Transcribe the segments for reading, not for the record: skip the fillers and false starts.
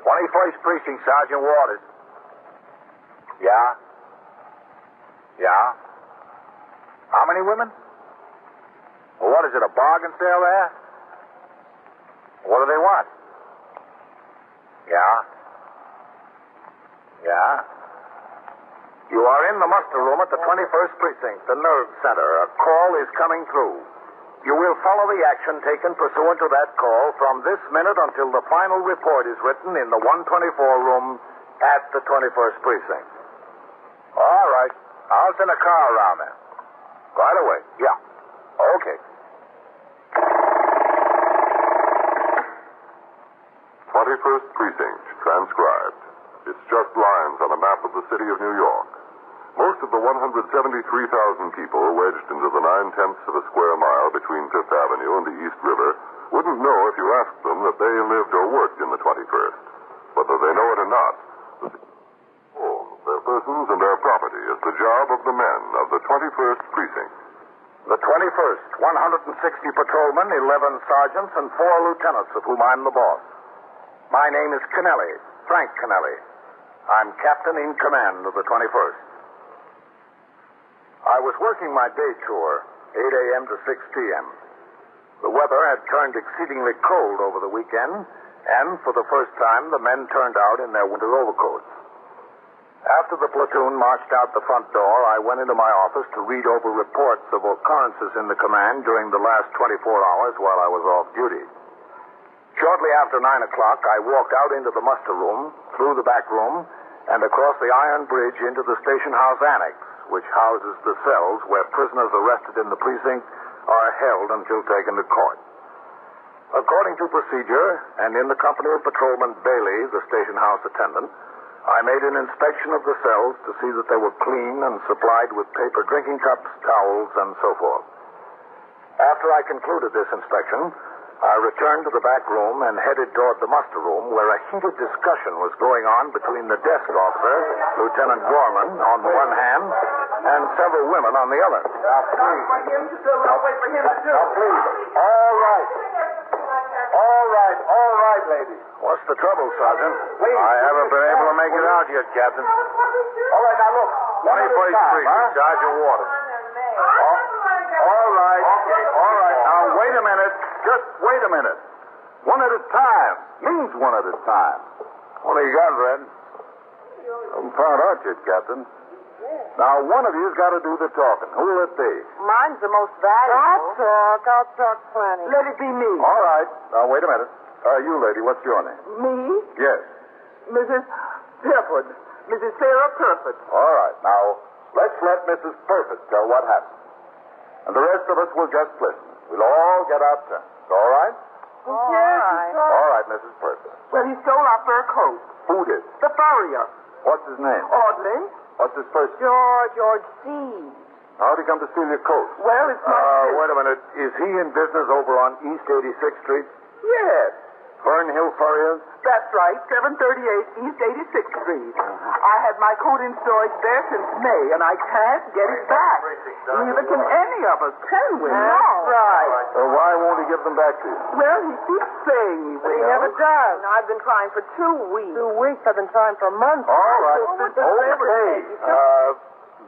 21st Precinct, Sergeant Waters. Yeah? Yeah? How many women? Well, what is it, a bargain sale there? What do they want? Yeah? Yeah? You are in the muster room at the 21st Precinct, the nerve center. A call is coming through. You will follow the action taken pursuant to that call from this minute until the final report is written in the 124 room at the 21st Precinct. All right. I'll send a car around there. Right away. Yeah. Okay. 21st Precinct, transcribed. It's just lines on a map of the city of New York. Most of the 173,000 people wedged into the 9/10 of a square mile between Fifth Avenue and the East River wouldn't know if you asked them that they lived or worked in the 21st. Whether they know it or not, their persons and their property is the job of the men of the 21st Precinct. The 21st, 160 patrolmen, 11 sergeants, and 4 lieutenants, of whom I'm the boss. My name is Kennelly, Frank Kennelly. I'm captain in command of the 21st. I was working my day tour, 8 a.m. to 6 p.m. The weather had turned exceedingly cold over the weekend, and for the first time, the men turned out in their winter overcoats. After the platoon marched out the front door, I went into my office to read over reports of occurrences in the command during the last 24 hours while I was off duty. Shortly after 9 o'clock, I walked out into the muster room, through the back room, and across the iron bridge into the station house annex, which houses the cells where prisoners arrested in the precinct are held until taken to court. According to procedure, and in the company of Patrolman Bailey, the station house attendant, I made an inspection of the cells to see that they were clean and supplied with paper drinking cups, towels, and so forth. After I concluded this inspection, I returned to the back room and headed toward the muster room, where a heated discussion was going on between the desk officer, Lieutenant Gorman, on the one hand, and several women on the other. Now, please. Now, please. All right, ladies. What's the trouble, Sergeant? Please. I haven't been able to make it out yet, Captain. All right, now look. 21st Street, Sergeant Waters. All right. Now, wait a minute. Just wait a minute. One at a time. Means one at a time. What do you got, Red? Haven't found out yet, Captain. Now, one of you's got to do the talking. Who will it be? Mine's the most valuable. I'll talk plenty. Let it be me. All right. Now, wait a minute. You lady, what's your name? Me? Yes. Mrs. Purford. Mrs. Sarah Purford. All right. Now, let's let Mrs. Perfect tell what happened. And the rest of us will just listen. We'll all get our turns. All right? All right. All right, Mrs. Perfect. Well, he stole our fur coat. Who did? The furrier. What's his name? Audley. What's his first name? George C. How'd he come to steal your coat? Well, it's not... Wait a minute. Is he in business over on East 86th Street? Yes. Fernhill Furriers? That's right. 738 East 86th Street. I had my coat in storage there since May, and I can't get it back. Neither can any of us, can we? That's right. So why won't he give them back to you? Well, he keeps saying he will. But he never does. I've been trying for 2 weeks. 2 weeks? I've been trying for months. All right. Okay.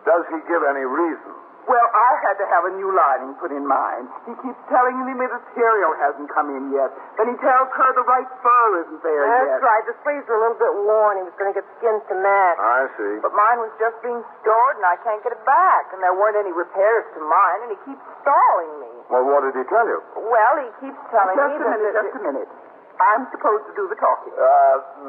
Does he give any reason? Well, I had to have a new lining put in mine. He keeps telling me the material hasn't come in yet. Then he tells her the right fur isn't there yet. That's right. The sleeves were a little bit worn. He was going to get skins to match. I see. But mine was just being stored, and I can't get it back. And there weren't any repairs to mine, and he keeps stalling me. Well, what did he tell you? Well, he keeps telling me that... Just a minute. I'm supposed to do the talking.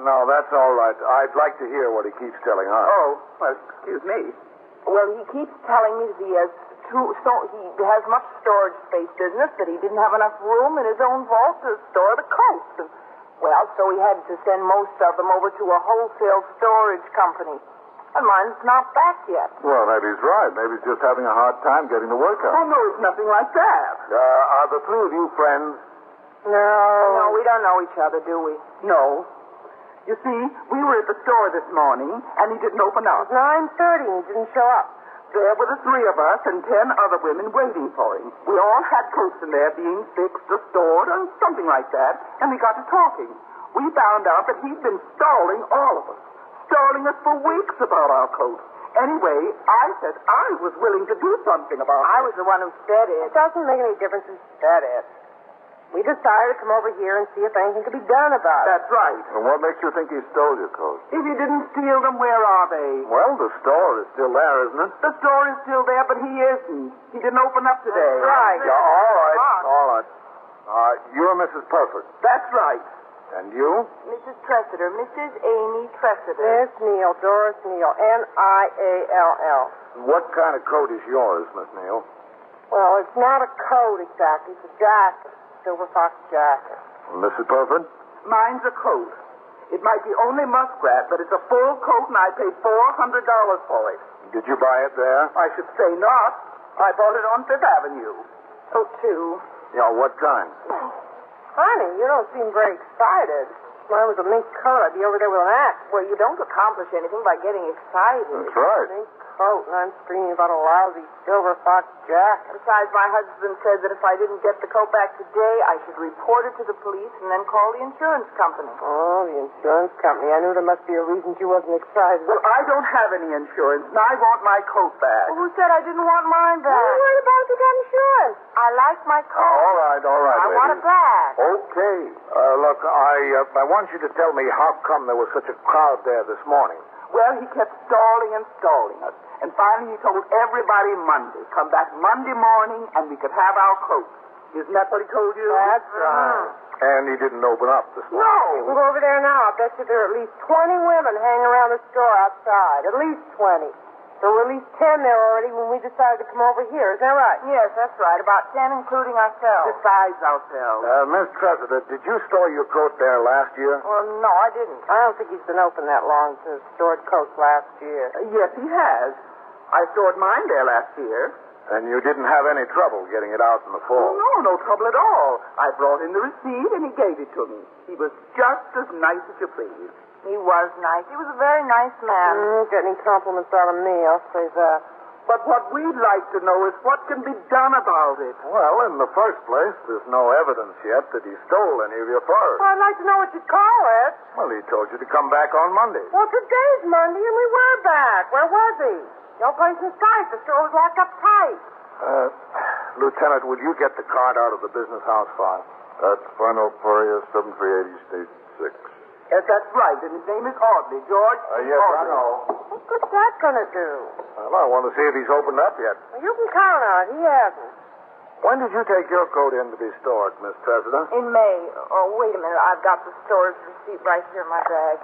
No, that's all right. I'd like to hear what he keeps telling us. Oh, well, excuse me. Well, he keeps telling me that he has much storage space business, that he didn't have enough room in his own vault to store the coats. And, well, so he had to send most of them over to a wholesale storage company. And mine's not back yet. Well, maybe he's right. Maybe he's just having a hard time getting the work out. Oh, no, it's nothing like that. Are the three of you friends? No, we don't know each other, do we? No. You see, we were at the store this morning, and he didn't open up. It was 9:30 and he didn't show up. There were the 3 of us and 10 other women waiting for him. We all had coats in there being fixed or stored or something like that, and we got to talking. we found out that he'd been stalling all of us. Stalling us for weeks about our coats. Anyway, I said I was willing to do something about it. I was the one who said it. It doesn't make any difference who said it. We decided to come over here and see if anything could be done about it. That's right. And what makes you think he stole your coat? If he didn't steal them, where are they? Well, the store is still there, isn't it? The store is still there, but he isn't. He didn't open up today. That's right. Yeah, all right, all right. You're Mrs. Perfect. That's right. And you? Mrs. Tressiter, Mrs. Amy Tressiter. Miss Neal, Doris Neal, Niall. What kind of coat is yours, Miss Neal? Well, it's not a coat exactly. It's a jacket. Silver fox jacket. Mrs. Perfect? Mine's a coat. It might be only muskrat, but it's a full coat, and I paid $400 for it. Did you buy it there? I should say not. I bought it on Fifth Avenue. Oh, two. Yeah, what kind? Honey, you don't seem very excited. If mine was a mink coat, I'd be over there with an axe. Well, you don't accomplish anything by getting excited. That's right. Mink coat, and I'm screaming about a lousy silver fox jacket. Besides, my husband said that if I didn't get the coat back today, I should report it to the police and then call the insurance company. Oh, the insurance company. I knew there must be a reason she wasn't excited. Well, I don't have any insurance, and I want my coat back. Well, who said I didn't want mine What are back? you worried about if you got insurance? I like my coat. All right, I want it back. Okay. Look, I want you to tell me how come there was such a crowd there this morning. Well, he kept stalling and stalling us. And finally he told everybody Monday. Come back Monday morning and we could have our coats. Isn't that what he told you? That's right. And he didn't open up this morning. We'll go over there now. I bet you there are at least 20 women hanging around the store outside. At least 20. There were at least 10 there already when we decided to come over here. Isn't that right? Yes, that's right. About 10, including ourselves. Besides ourselves. Miss Tressiter, did you store your coat there last year? Well, no, I didn't. I don't think he's been open that long to stored coats last year. Yes, he has. I stored mine there last year. And you didn't have any trouble getting it out in the Oh, fall? no trouble at all. I brought in the receipt and he gave it to me. He was just as nice as you please. He was nice. He was a very nice man. Get any compliments out of me, I'll say that. But what we'd like to know is what can be done about it. Well, in the first place, there's no evidence yet that he stole any of your furs. Well, I'd like to know what you call it. Well, he told you to come back on Monday. Well, today's Monday and we were back. Where was he? No place in sight. The store was locked up tight. Lieutenant, will you get the card out of the business house file? That's Final Poria, 7380 State 6. Yes, that's right. And his name is Audley. George Yes, I Audley. know. What good's that going to do? Well, I want to see if he's opened up yet. Well, you can count on it. He hasn't. When did you take your coat in to be stored, Miss Tressiter? In May. Oh, wait a minute. I've got the store's receipt right here in my bag.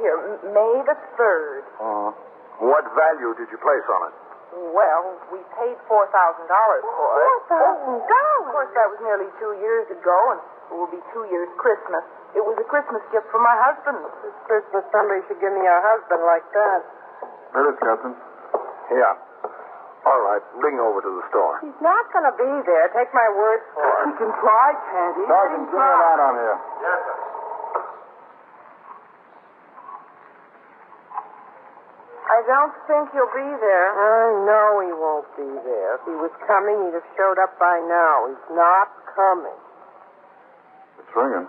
Here, May the 3rd. What value did you place on it? Well, we paid $4,000 for it. $4,000? Of course, that was nearly 2 years ago, and it will be 2 years Christmas. It was a Christmas gift for my husband. This Christmas, somebody should give me a husband like that. Here it is, Captain. Yeah. All right, bring over to the store. He's not going to be there. Take my word for He it. can try, can't he? Sergeant, bring it out on here. Yes, sir. I don't think he'll be there. I know he won't be there. If he was coming, he'd have showed up by now. He's not coming. It's ringing.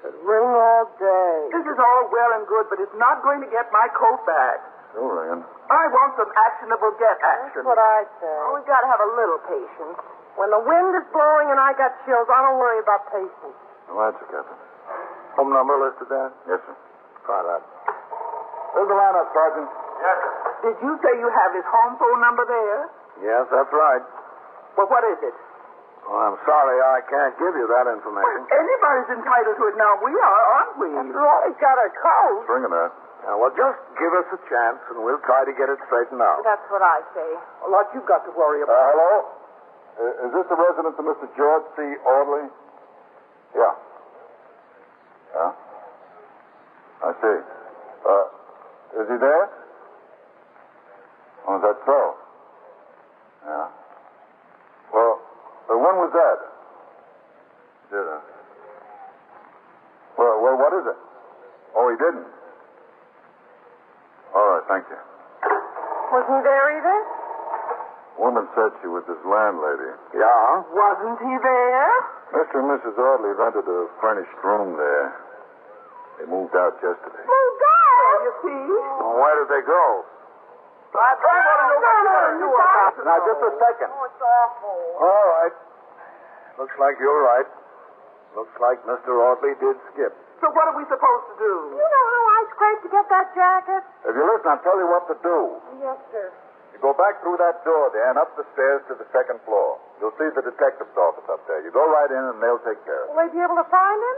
Could ring all day. This is all well and good, but it's not going to get my coat back. Still ringing. I want some actionable get action. That's what I say. Oh, we've got to have a little patience. When the wind is blowing and I got chills, I don't worry about patience. No answer, Captain. Home number listed there? Yes, sir. Try that. There's the lineup, Sergeant. Yes, sir. Did you say you have his home phone number there? Yes, that's right. Well, what is it? Well, I'm sorry I can't give you that information. Anybody's entitled to it now. We are, aren't we? After all, he's got a coat. It's ringing there. Well, just give us a chance, and we'll try to get it straightened out. That's what I say. A lot you've got to worry about. Hello? Is this the residence of Mr. George C. Audley? Yeah. Yeah? I see. Is he there? Oh, is that so? Yeah. Well, when was that? Did I? Well, what is it? Oh, he didn't. All right, thank you. Wasn't he there either? Woman said she was his landlady. Yeah? Wasn't he there? Mr. and Mrs. Audley rented a furnished room there. They moved out yesterday. Moved out? You see? Well, where did they go? I want to know what you're going to do about it. Now, just a second. Oh, it's awful. All right. Looks like you're right. Looks like Mr. Audley did skip. So what are we supposed to do? You know how I scraped to get that jacket? If you listen, I'll tell you what to do. Yes, sir. You go back through that door there and up the stairs to the second floor. You'll see the detective's office up there. You go right in and they'll take care of it. Will they be able to find him?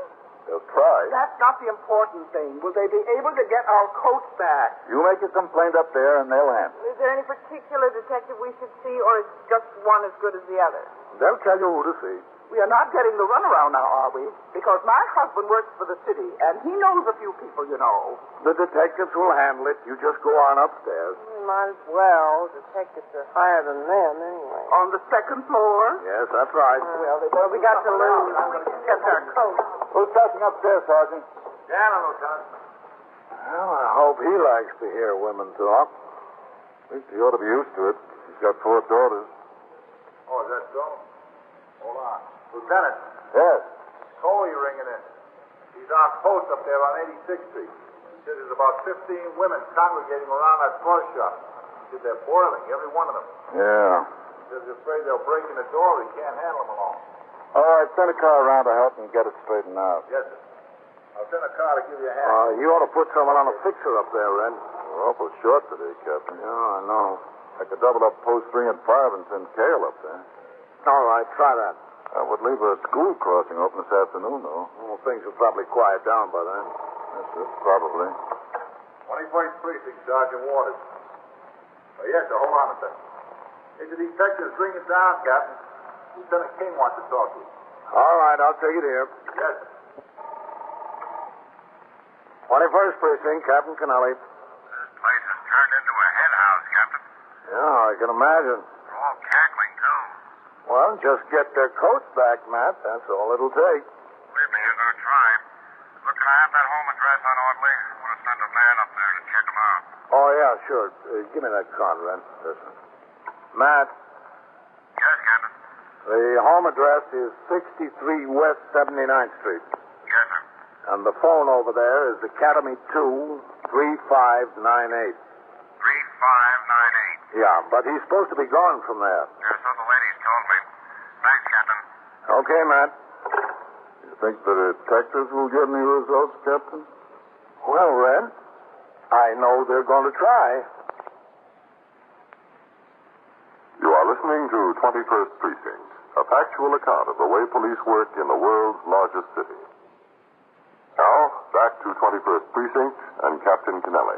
They'll try. That's not the important thing. Will they be able to get our coats back? You make your complaint up there and they'll handle it. Is there any particular detective we should see, or is just one as good as the other? They'll tell you who to see. We are not getting the runaround now, are we? Because my husband works for the city, and he knows a few people, you know. The detectives will handle it. You just go on upstairs. Might as well. Detectives are higher than them, anyway. On the second floor? Yes, that's right. Well, we got to lose. Except our coats. Who's passing upstairs, Sergeant? Gannon, Lieutenant. Well, I hope he likes to hear women talk. At least he ought to be used to it. He's got 4 daughters. Oh, is that so? Hold on. Lieutenant, Yes. Coley ringing in. He's on post up there on 86th Street. He says there's about 15 women congregating around that floor shop. He said they're boiling, every one of them. Yeah. He says he's afraid they'll break in the door. He can't handle them alone. All right, send a car around to help and get it straightened out. Yes, sir. I'll send a car to give you a hand. You ought to put someone on a fixer up there, Ren. We're awful short today, Captain. Yeah, I know. I could double up post 3 and 5 and send Cale up there. All right, try that. I would leave a school crossing open this afternoon, though. Well, things will probably quiet down by then. Yes, sir, probably. 21st Precinct, Sergeant Waters. Yes, sir, hold on a second. Hey, the detectives ringing down, Captain. Lieutenant King wants to talk to you. All right, I'll take it here. Yes, sir. 21st Precinct, Captain Kennelly. This place has turned into a hen house, Captain. Yeah, I can imagine. They're all cackling, too. Well, just get their coats back, Matt. That's all it'll take. Believe me, I'm going to try. Look, can I have that home address on Audley? I want to send a man up there to check him out. Oh, yeah, sure. Give me that card, Ren. Listen. Matt, Yes, Captain. the home address is 63 West 79th Street. Yes, sir. And the phone over there is Academy 2 3598. 3598. Yeah, but he's supposed to be gone from there. Yes, so the ladies told me. Thanks, Captain. Okay, Matt. You think the detectives will get any results, Captain? Well, Red, I know they're going to try. You are listening to 21st Precinct, a factual account of the way police work in the world's largest city. Now, back to 21st Precinct and Captain Kennelly.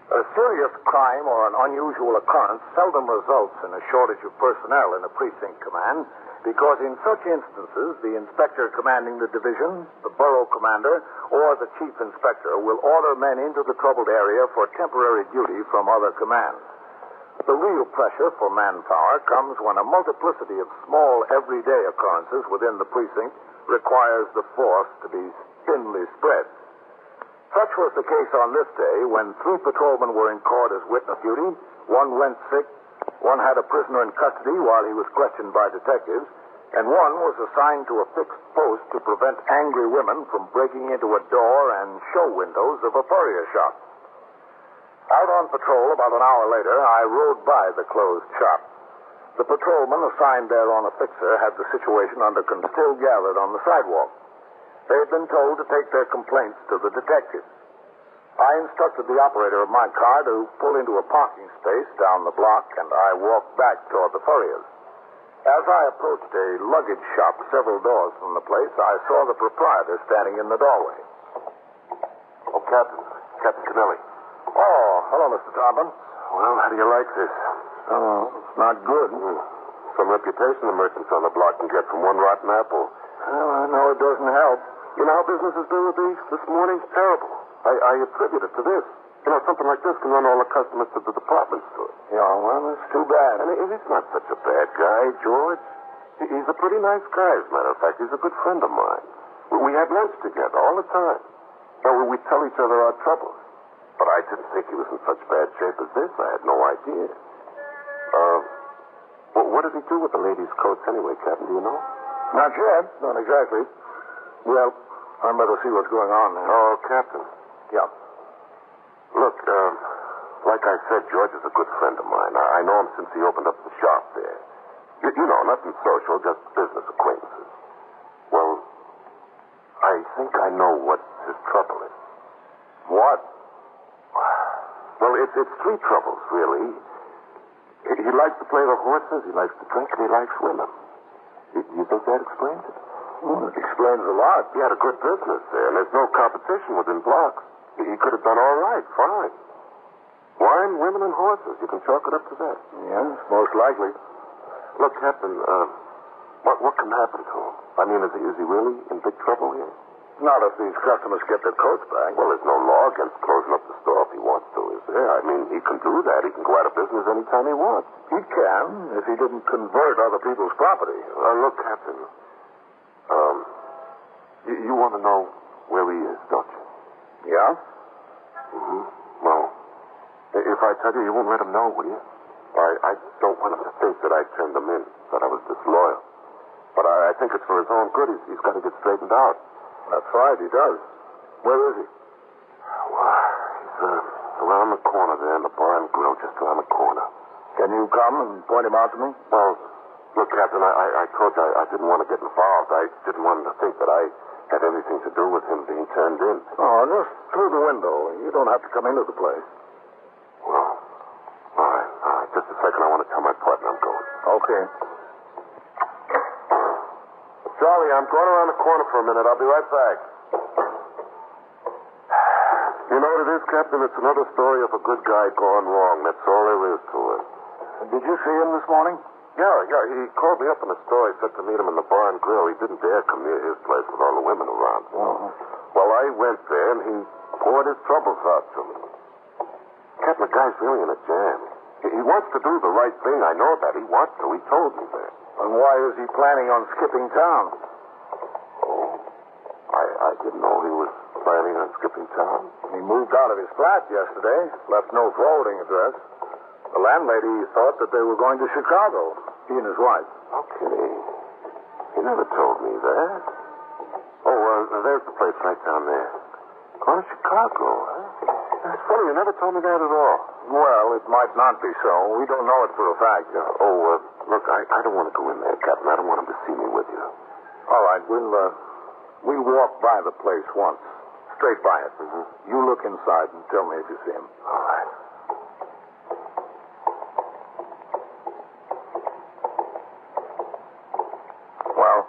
A serious crime or an unusual occurrence seldom results in a shortage of personnel in a precinct command because in such instances the inspector commanding the division, the borough commander, or the chief inspector will order men into the troubled area for temporary duty from other commands. The real pressure for manpower comes when a multiplicity of small everyday occurrences within the precinct requires the force to be thinly spread. Such was the case on this day when 3 patrolmen were in court as witness duty, 1 went sick, 1 had a prisoner in custody while he was questioned by detectives, and 1 was assigned to a fixed post to prevent angry women from breaking into a door and show windows of a furrier shop. Out on patrol about an hour later, I rode by the closed shop. The patrolman assigned there on a fixer had the situation under control, still gathered on the sidewalk. They had been told to take their complaints to the detectives. I instructed the operator of my car to pull into a parking space down the block, and I walked back toward the furriers. As I approached a luggage shop several doors from the place, I saw the proprietor standing in the doorway. Oh, Captain Kennelly. Oh, hello, Mr. Tompkins. Well, how do you like this? Oh, it's not good. Some reputation the merchants on the block can get from one rotten apple. Well, I know it doesn't help. You know how business has been with these this morning? Terrible. I attribute it to this. You know, something like this can run all the customers to the department store. Yeah, well, that's too bad. And he's not such a bad guy, George. He's a pretty nice guy, as a matter of fact. He's a good friend of mine. We had lunch together all the time. Now, we tell each other our troubles. But I didn't think he was in such bad shape as this. I had no idea. What did he do with the ladies' coats anyway, Captain? Do you know? Not yet. Not exactly. Well, I better see what's going on there. Oh, Captain. Yeah. Look, like I said, George is a good friend of mine. I know him since he opened up the shop there. You know, nothing social, just business acquaintances. Well, I think I know what his trouble is. What? Well, it's three troubles, really. He likes to play the horses, he likes to drink, and he likes women. You think that explains it? Well, it explains a lot. He had a good business there, and there's no competition within blocks. He could have done all right, fine. Wine, women, and horses. You can chalk it up to that. Yes, most likely. Look, Captain, what can happen to him? I mean, is he really in big trouble here? Not if these customers get their coats back. Well, there's no law against closing up the store if he wants to, is there? I mean, he can do that. He can go out of business anytime he wants. He can, if he didn't convert other people's property. Look, Captain, you want to know where he is, don't you? Yeah? Mm-hmm. Well, if I tell you, you won't let him know, will you? I don't want him to think that I turned him in, that I was disloyal. But I think it's for his own good. He's got to get straightened out. That's right, he does. Where is he? Well, he's around the corner there in the bar and grill, just around the corner. Can you come and point him out to me? Well, look, Captain, I told you I didn't want to get involved. I didn't want him to think that I had anything to do with him being turned in. Oh, just through the window. You don't have to come into the place. Well, all right. Just a second. I want to tell my partner I'm going. Okay. Charlie, I'm going around the corner for a minute. I'll be right back. You know what it is, Captain? It's another story of a good guy gone wrong. That's all there is to it. Did you see him this morning? Yeah. He called me up in the store. He said to meet him in the bar and grill. He didn't dare come near his place with all the women around. Oh. Well, I went there, and he poured his troubles out to me. Captain, the guy's really in a jam. He wants to do the right thing. I know that. He wants to. He told me that. And why is he planning on skipping town? Oh, I didn't know he was planning on skipping town. He moved out of his flat yesterday, left no forwarding address. The landlady thought that they were going to Chicago, he and his wife. Okay. He never told me that. Oh, there's the place right down there. Going to Chicago, huh? That's funny. You never told me that at all. Well, it might not be so. We don't know it for a fact. Look, I don't want to go in there, Captain. I don't want him to see me with you. All right, we'll walk by the place once. Straight by it. Mm-hmm. You look inside and tell me if you see him. All right. Well?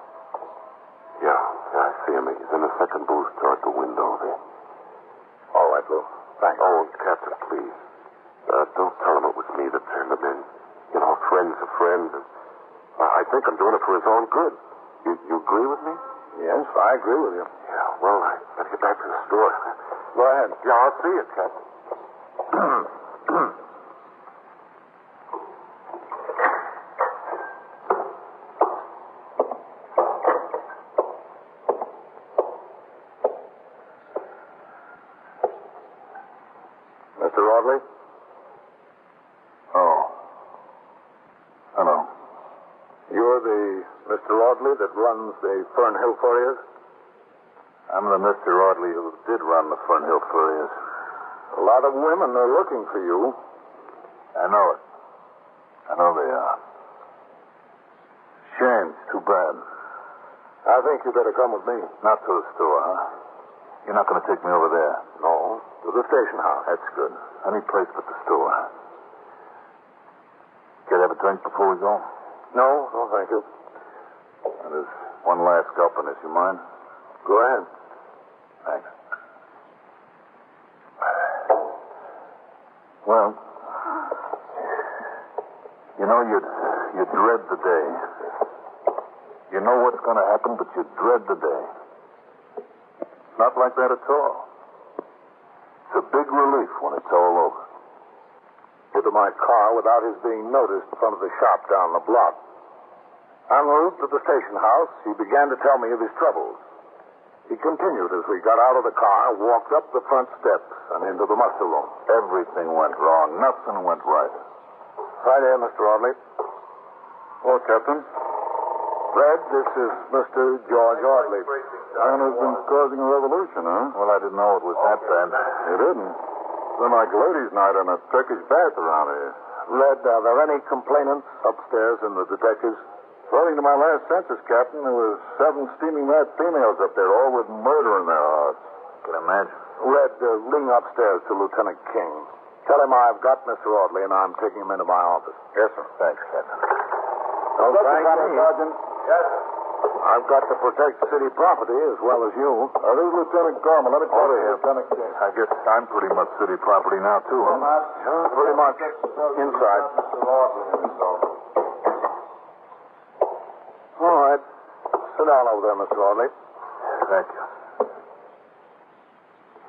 Yeah, I see him. He's in the second booth toward the window there. All right, Lou. Thanks. Oh, Captain, please. Don't tell him it was me that turned him in. You know, friend's a friend. And I think I'm doing it for his own good. You agree with me? Yes, I agree with you. Yeah, well, I better get back to the store. Go ahead. Yeah, I'll see you, Captain. Mr. Audley? Oh. Hello. You're the Mr. Audley that runs the Fernhill Furriers? I'm the Mr. Audley who did run the Fernhill Furriers. A lot of women are looking for you. I know it. I know they are. Shame. It's too bad. I think you better come with me. Not to the store, huh? You're not going to take me over there. No, to the station house. That's good. Any place but the store. Care to have a drink before we go? No, thank you. And there's one last gulp in this. You mind? Go ahead. Thanks. Well, you know, you dread the day. You know what's going to happen, but you dread the day. Not like that at all. It's a big relief when it's all over. Into my car without his being noticed in front of the shop down the block. En route to the station house, he began to tell me of his troubles. He continued as we got out of the car, walked up the front steps and into the muster room. Everything went wrong. Nothing went right. Right here, Mr. Audley. Oh, Captain. Fred, this is Mr. George Audley. Man has been causing a revolution, huh? Well, I didn't know it was that bad. You didn't? It's been like ladies' night in a Turkish bath around here. Red, are there any complainants upstairs in the detectives? According to my last census, Captain, there was 7 steaming mad females up there, all with murder in their hearts. Can imagine. Red, ring upstairs to Lieutenant King. Tell him I've got Mr. Audley and I'm taking him into my office. Yes, sir. Thanks, Captain. Oh, thank you, Sergeant. Yes. I've got to protect city property as well as you. This is Lieutenant Gorman. Let me talk to here. Lieutenant King. I guess I'm pretty much city property now, too, huh? Yeah, pretty much. Inside. All right. Sit down over there, Mr. Audley. Thank you.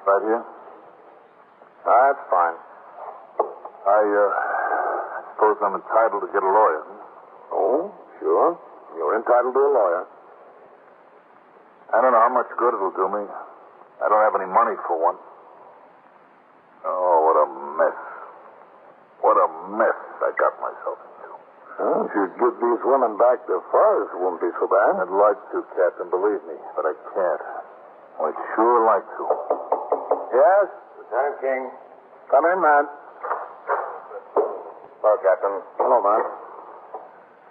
Right here? That's fine. I suppose I'm entitled to get a lawyer. Oh, sure. You're entitled to a lawyer. I don't know how much good it'll do me. I don't have any money for one. Oh, what a mess. What a mess I got myself into. Well, if you give these women back their furs, it won't be so bad. I'd like to, Captain, believe me, but I can't. I'd sure like to. Yes? Lieutenant King. Come in, man. Hello, Captain. Hello, man.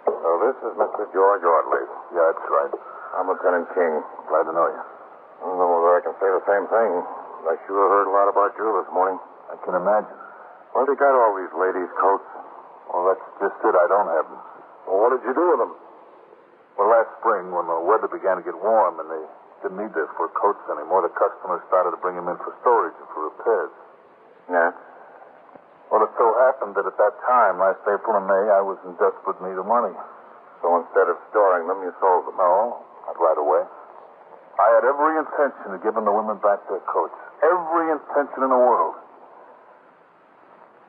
So this is Mr. George Audley. Yeah, that's right. I'm Lieutenant King. Glad to know you. I don't know whether I can say the same thing. I sure heard a lot about you this morning. I can imagine. Where have you got all these ladies' coats? Well, that's just it. I don't have them. Well, what did you do with them? Well, last spring, when the weather began to get warm and they didn't need their fur coats anymore, the customers started to bring them in for storage and for repairs. Yeah? Well, it so happened that at that time, last April and May, I was in desperate need of money. So instead of storing them, you sold them? No, not right away. I had every intention of giving the women back their coats. Every intention in the world.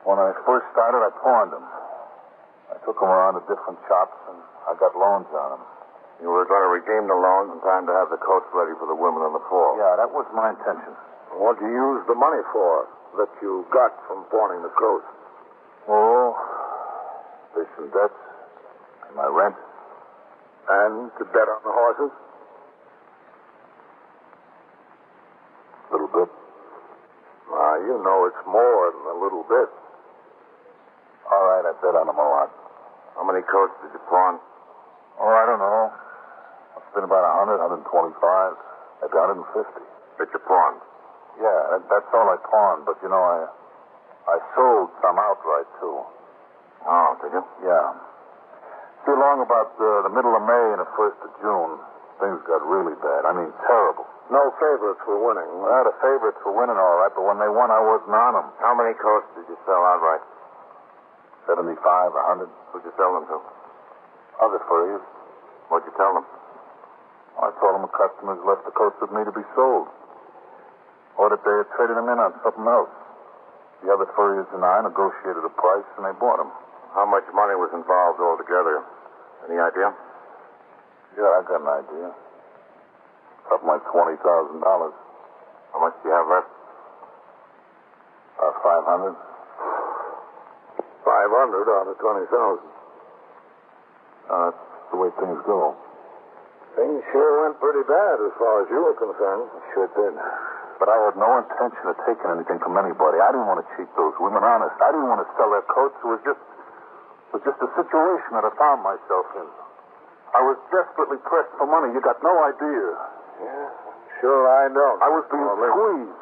When I first started, I pawned them. I took them around to different shops, and I got loans on them. You were going to redeem the loans in time to have the coats ready for the women in the fall? Yeah, that was my intention. What did you use the money for that you got from pawning the coats? Oh, fish and debts, and my rent. And to bet on the horses? A little bit. You know it's more than a little bit. All right, I bet on them a lot. How many coats did you pawn? Oh, I don't know. It's been about 100, 125, maybe 150. That you pawned? Yeah, that's all I pawned. But, you know, I sold some outright, too. Oh, did you? Yeah. See, along about the middle of May and the 1st of June, things got really bad. I mean, terrible. No favorites for winning. Well, the favorites were winning all right, but when they won, I wasn't on them. How many coats did you sell outright? 75, 100. Who'd you sell them to? Other furries. What'd you tell them? I told them the customers left the coats with me to be sold. Or that they had traded them in on something else. The other furriers and I negotiated a price, and they bought them. How much money was involved altogether? Any idea? Yeah, I got an idea. Something like $20,000. How much do you have left? 500. 500 out of 20,000. That's the way things go. Things sure went pretty bad as far as you were concerned. Sure did. But I had no intention of taking anything from anybody. I didn't want to cheat those women, honest. I didn't want to sell their coats. It was just a situation that I found myself in. I was desperately pressed for money. You got no idea. Yeah, sure I don't. I was being squeezed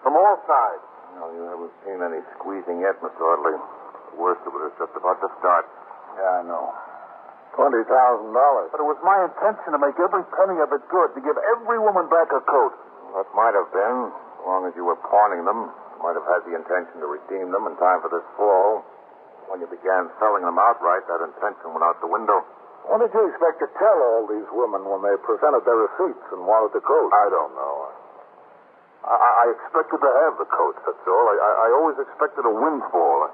from all sides. No, you haven't seen any squeezing yet, Mr. Audley. The worst of it is just about to start. Yeah, I know. $20,000. But it was my intention to make every penny of it good, to give every woman back her coat. That might have been, as long as you were pawning them. You might have had the intention to redeem them in time for this fall. When you began selling them outright, that intention went out the window. What did you expect to tell all these women when they presented their receipts and wanted the coat? I don't know. I expected to have the coats, that's all. I always expected a windfall.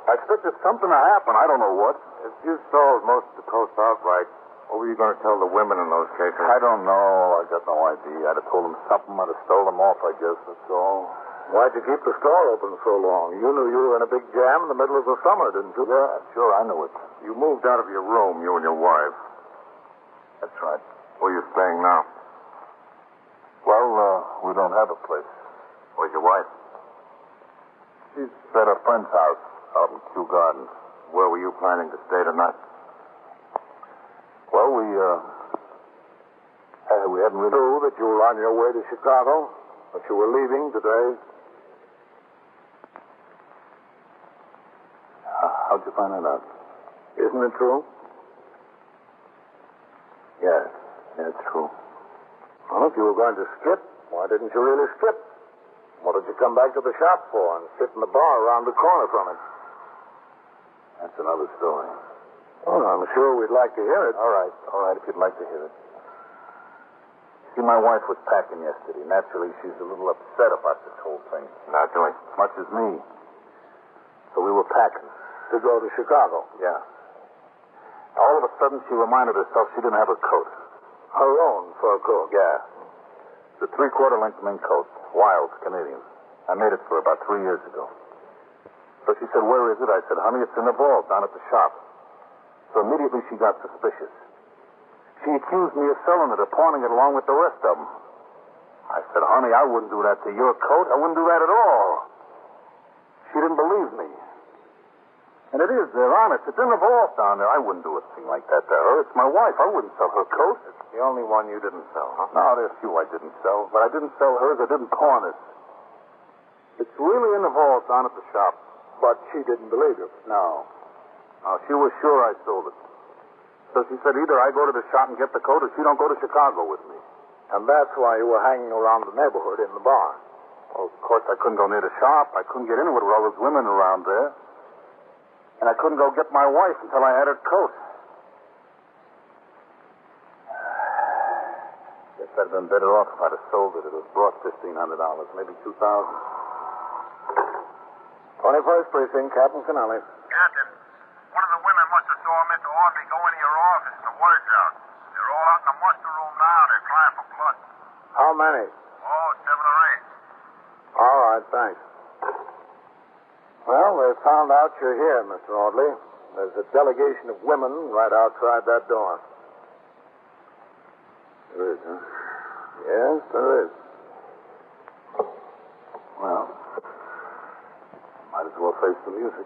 I expected something to happen. I don't know what. If you sold most of the coats outright, what were you going to tell the women in those cases? I don't know. I got no idea. I'd have told them something. I'd have stole them off, I guess. That's all. Why'd you keep the store open so long? You knew you were in a big jam in the middle of the summer, didn't you? Yeah, sure, I knew it. You moved out of your room, you and your wife. That's right. Where you staying now? Well, we don't have a place. Where's your wife? She's at a friend's house out in Kew Gardens. Where were you planning to stay tonight? Well, we hadn't really... True that you were on your way to Chicago, but you were leaving today. How'd you find that out? Isn't it true? Yes, it's true. Well, if you were going to skip, why didn't you really skip? What did you come back to the shop for and sit in the bar around the corner from it? That's another story. Oh, I'm sure we'd like to hear it. All right, if you'd like to hear it. See, my wife was packing yesterday. Naturally, she's a little upset about this whole thing. Naturally. As much as me. So we were packing. To go to Chicago? Yeah. All of a sudden, she reminded herself she didn't have a coat. Her own fur coat? Yeah. It's a 3/4 length mink coat. Wild, Canadian. I made it for her about 3 years ago. So she said, where is it? I said, honey, it's in the vault down at the shop. So immediately she got suspicious. She accused me of selling it or pawning it along with the rest of them. I said, honey, I wouldn't do that to your coat. I wouldn't do that at all. She didn't believe me. And it is, they're honest. It's in the vault down there. I wouldn't do a thing like that to her. It's my wife. I wouldn't sell her coat. It's the only one you didn't sell, huh? No, there's a few I didn't sell. But I didn't sell hers. I didn't pawn it. It's really in the vault down at the shop. But she didn't believe you? No. No, she was sure I sold it. So she said either I go to the shop and get the coat or she don't go to Chicago with me. And that's why you were hanging around the neighborhood in the bar. Well, of course, I couldn't go near the shop. I couldn't get anywhere with all those women around there. And I couldn't go get my wife until I had her coat. Guess I'd been better off if I'd have sold it. It was brought $1,500, maybe $2,000. 21st Precinct, Captain Canale. Captain, one of the women must have saw Mr. Audley go into your office. The word's out. They're all out in the muster room now. They're crying for blood. How many? Oh, 7 or 8. All right, thanks. Well, they found out you're here, Mr. Audley. There's a delegation of women right outside that door. There is, huh? Yes, there is. Well, might as well face the music.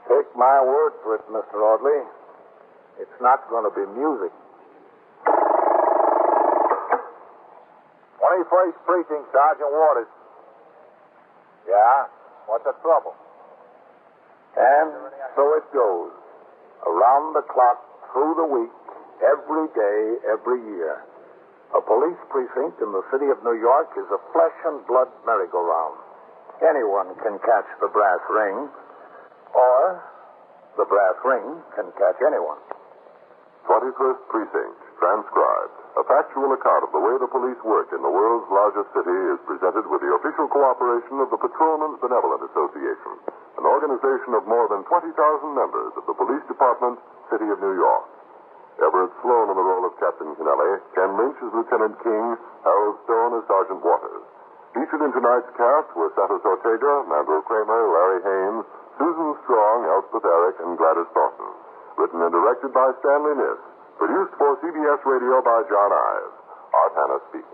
Take my word for it, Mr. Audley. It's not going to be music. 21st Precinct, Sergeant Waters. Yeah? What's the trouble? And so it goes. Around the clock, through the week, every day, every year. A police precinct in the city of New York is a flesh and blood merry-go-round. Anyone can catch the brass ring, or the brass ring can catch anyone. 21st Precinct, transcribed. A factual account of the way the police work in the world's largest city is presented with the official cooperation of the Patrolmen's Benevolent Association, an organization of more than 20,000 members of the Police Department, City of New York. Everett Sloan in the role of Captain Kennelly, Ken Lynch as Lieutenant King, Harold Stone as Sergeant Waters. Featured in tonight's cast were Santos Ortega, Mandel Kramer, Larry Haynes, Susan Strong, Elspeth Eric, and Gladys Thornton. Written and directed by Stanley Niss. Produced for CBS Radio by John Ives. Art Hannah speaking.